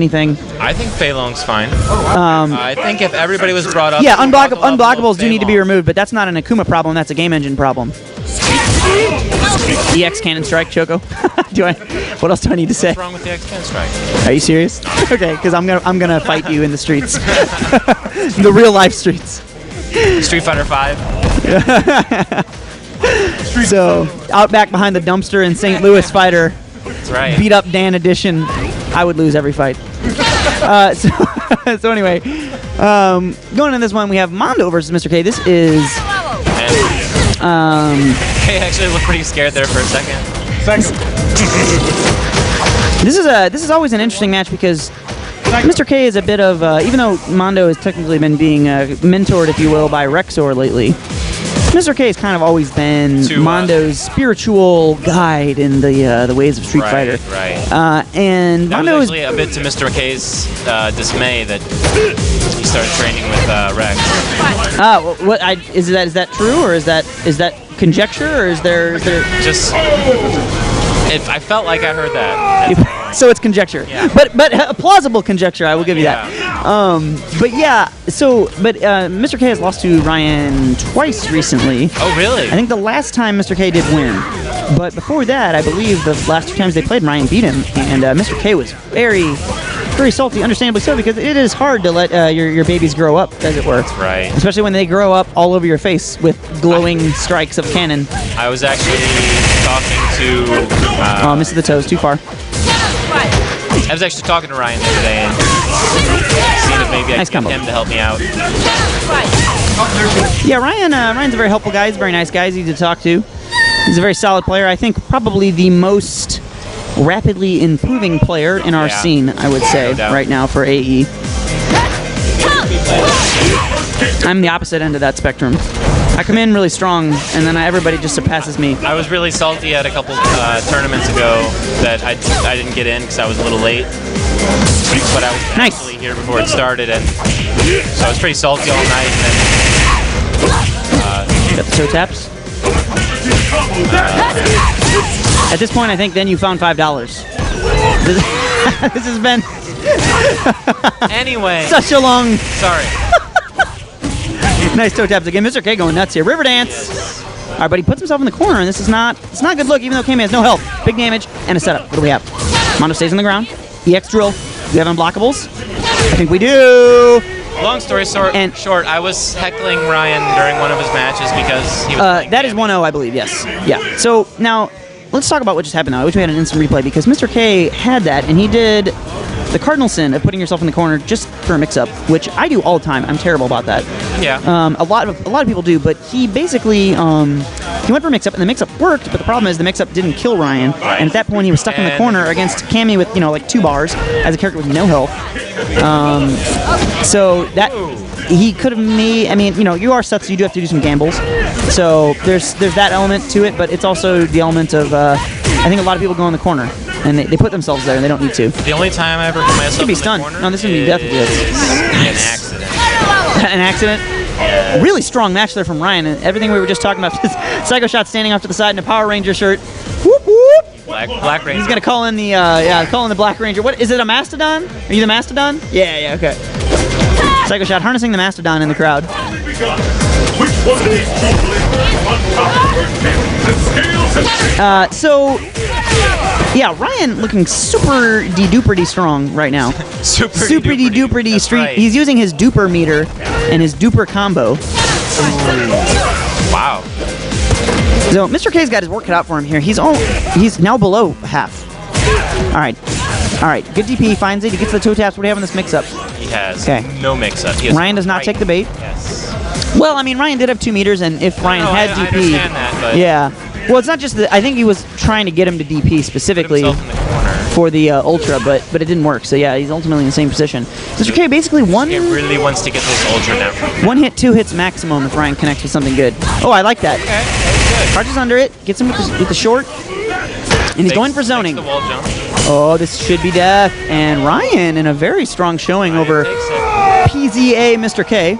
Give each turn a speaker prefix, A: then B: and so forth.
A: anything.
B: I think Fei Long's fine. I think if everybody was brought up...
A: Yeah, unblockables do need to be removed, but that's not an Akuma problem, that's a game engine problem. EX Cannon Strike, Choco. What else do I need to say?
B: What's wrong with the EX Cannon Strike?
A: Are you serious? Okay, because I'm gonna fight you in the streets. The real life streets.
B: Street Fighter 5.
A: So, out back behind the dumpster in St. Louis Fighter.
B: That's right.
A: Beat up Dan edition. I would lose every fight. So anyway, going into this one, we have Mondo versus Mr. K. This is...
B: K actually looked pretty scared there for a second.
A: This is always an interesting match because Mr. K is a bit of, even though Mondo has technically been being mentored, if you will, by Rexor lately, Mr. K has kind of always been Mondo's spiritual guide in the ways of Street Fighter.
B: Right.
A: And
B: that
A: Mondo
B: was actually a bit to Mr. K's dismay that he started training with Rex.
A: Is that true, or is that conjecture, or is there
B: just? I felt like I heard that.
A: So it's conjecture,
B: yeah.
A: but a plausible conjecture. I will give you that. But Mr. K has lost to Ryan twice recently.
B: Oh, really?
A: I think the last time Mr. K did win, but before that, I believe the last two times they played, Ryan beat him, and Mr. K was very salty, understandably so, because it is hard to let your babies grow up, as it were.
B: That's right.
A: Especially when they grow up all over your face with glowing strikes of cannon.
B: I was actually talking to...
A: oh, misses the toes, too far.
B: I was actually talking to Ryan the other day and seeing if maybe I could get him to help me out.
A: Yeah, Ryan's a very helpful guy. He's a very nice guy. He's easy to talk to. He's a very solid player. I think probably the most rapidly improving player in our scene, I would say, right now for AE. I'm the opposite end of that spectrum. I come in really strong, and then everybody just surpasses me.
B: I was really salty at a couple tournaments ago that I didn't get in because I was a little late. But I was actually here before it started, and so I was pretty salty all night. And then,
A: got the toe taps. At this point, I think then you found $5. This has been
B: anyway.
A: Such a long.
B: Sorry.
A: Nice toe taps again. Mr. K going nuts here. River dance. All right, but he puts himself in the corner, and it's not a good look, even though K-Man has no health. Big damage and a setup. What do we have? Mondo stays on the ground. EX drill. Do we have unblockables? I think we do.
B: Long story short, I was heckling Ryan during one of his matches because he was
A: that is 1-0, I believe, yes. Yeah. So now, let's talk about what just happened now. I wish we had an instant replay because Mr. K had that, and he did the cardinal sin of putting yourself in the corner just for a mix-up, which I do all the time. I'm terrible about that.
B: Yeah.
A: A lot of people do, but he basically he went for a mix-up, and the mix-up worked. But the problem is the mix-up didn't kill Ryan, and at that point he was stuck in the corner against Cammy with like 2 bars as a character with no health. So that he could have made. I mean, you are Seth, so you do have to do some gambles. So there's that element to it, but it's also the element of I think a lot of people go in the corner. And they put themselves there, and they don't need to.
B: The only time I ever put myself
A: in the corner... No, this would be definitely
B: an accident.
A: An accident? Yeah. Really strong match there from Ryan, and everything we were just talking about. Psycho Shot standing off to the side in a Power Ranger shirt. Whoop, whoop.
B: Black Ranger.
A: He's going to call in the Black Ranger. What, is it a Mastodon? Are you the Mastodon? Yeah, okay. Psycho Shot harnessing the Mastodon in the crowd. Yeah, Ryan looking super de-duper-de strong right now.
B: super
A: de-duper-de street.
B: Right.
A: He's using his duper meter and his duper combo.
B: Wow.
A: So Mr. K's got his work cut out for him here. He's now below half. All right. Good DP, finds it. He gets the toe taps. What do you have in this mix-up?
B: He has no mix-up.
A: Ryan does not take the bait.
B: Yes.
A: Well, I mean, Ryan did have 2 meters, and if Ryan had DP...
B: I understand that, but...
A: Yeah. Well, it's not just that. I think he was trying to get him to DP specifically for the Ultra, but it didn't work. So, yeah, he's ultimately in the same position. Mr. K basically
B: He really wants to get this Ultra now.
A: 1 hit, 2 hits maximum if Ryan connects with something good. Oh, I like that.
B: Okay, that was good.
A: Charges under it, gets him with the short, and he's going for zoning.
B: The wall jump.
A: Oh, this should be death. And Ryan in a very strong showing over PZA Mr. K.